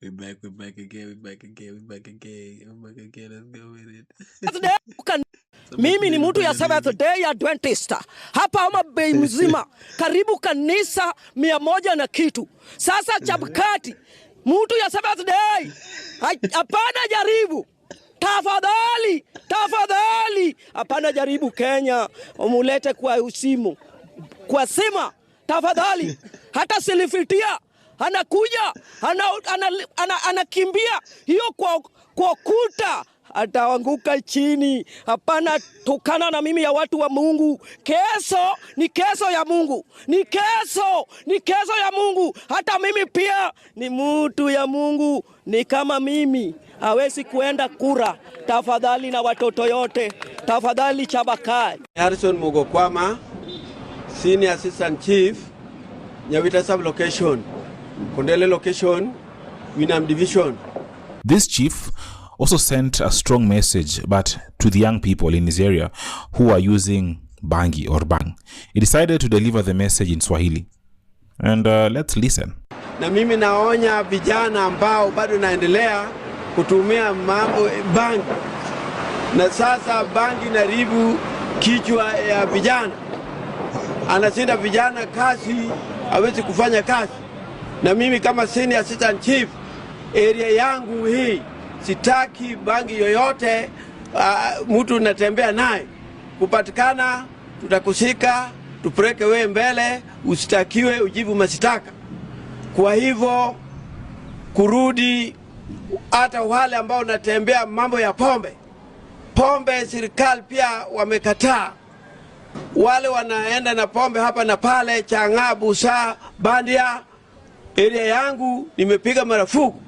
We're back again. Let's go with it. Mimi ni mtu ya Seventh Day Adventist hapa Homa Bay mzima, karibu kanisa 100 na kitu. Sasa Chebukati, mtu ya Seventh Day, hapana jaribu, tafadhali, hapana jaribu Kenya, umulete kwa usimu, kwa sima, tafadhali. Hata silifitia anakuja, anakimbia hiyo kwa kuta, ataanguka chini. Hapana tukana na mimi ya watu wa Mungu. Kesho ni kesho ya Mungu, ni kesho ya Mungu. Hata mimi pia ni mtu ya Mungu, ni kama mimi, hawezi kuenda kura. Tafadhali na watoto yote, tafadhali Chebukati. Harrison Mugokwama, Senior Assistant Chief, Nyawita Sub-Location, Kondele Location, Winam Division. This chief also sent a strong message, but to the young people in his area who are using bangi or bang. He decided to deliver the message in Swahili. And let's listen. Na mimi naonya vijana ambao bado naendelea kutumia mambo bangi. Na sasa bangi inaribu kichwa ya vijana. Anashinda vijana kazi, hawezi kufanya kazi. Na mimi kama Senior Assistant Chief, area yangu hii, sitaki bangi yoyote mtu natembea naye. Kupatikana, tutakushika, tupeleke wewe mbele, usitakiwe ujibu mashtaka. Kwa hivyo kurudi, hata wale ambao natembea mambo ya pombe, serikali pia wamekataa. Wale wanaenda na pombe hapa na pale, Chang'aa, Busaa, Bandia, area yangu nimepiga marufuku.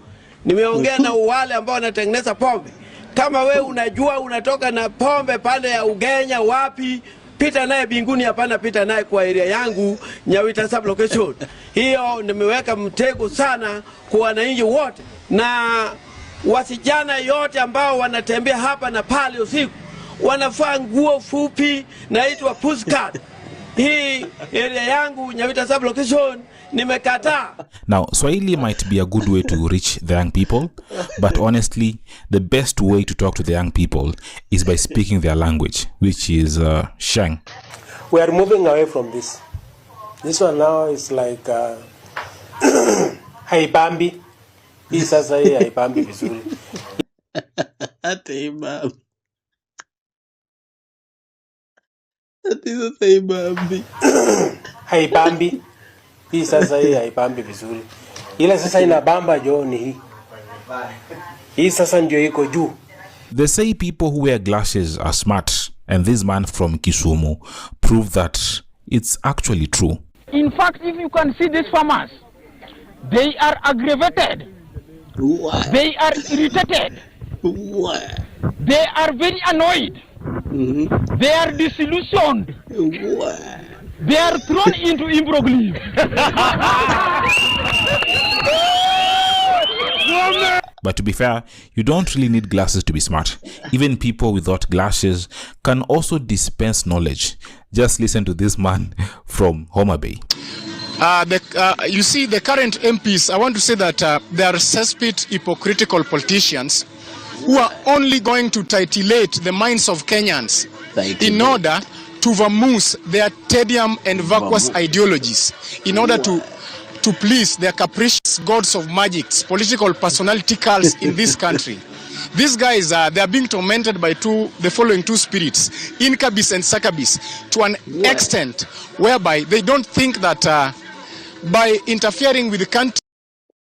Nimeongea na wale ambao wanatengeneza pombe. Kama we unajua unatoka na pombe pande ya Ugenya wapi, pita naye Binguni, hapana pita naye kwa area yangu Nyawita Sub-Location. Hiyo nimeweka mtego sana kwa wananchi wote. Na wasijana yote ambao wanatembea hapa na pale usiku, wanafaa nguo fupi naitwa pushcat. Hii area yangu Nyawita Sub-Location nimekataa. Now, Swahili might be a good way to reach the young people, but honestly, the best way to talk to the young people is by speaking their language, which is Sheng. We are moving away from this. This one now is like haibambi. Hii sasa hii haibambi vizuri. Haibambi. Haibambi. Haibambi. Hii sasa hii haibambi vizuri. Ila sasa inabamba jo ni hii. Hii sasa ndio iko juu. They say people who wear glasses are smart, and this man from Kisumu proved that it's actually true. In fact, if you can see these farmers, they are aggravated. What? They are irritated. What? They are very annoyed. Mm-hmm. They are disillusioned. What? They are thrown into imbroglio. But to be fair, you don't really need glasses to be smart. Even people without glasses can also dispense knowledge. Just listen to this man from Homa Bay. You see, the current MPs, I want to say that they are cesspit, hypocritical politicians who are only going to titillate the minds of Kenyans in order to vamoose their tedium and vacuous ideologies, in order to please their capricious gods of magics, political personality cults in this country. These guys, they are being tormented by the following two spirits, incubus and succubus, to an extent whereby they don't think that by interfering with the country.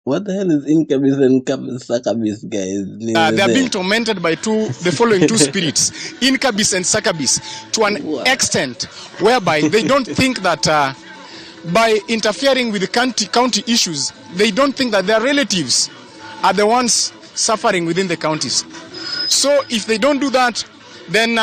What the hell is incubus and succubus, guys? They are being tormented by the following two spirits, incubus and succubus, to an extent whereby they don't think that by interfering with the county issues, they don't think that their relatives are the ones suffering within the counties. So if they don't do that, then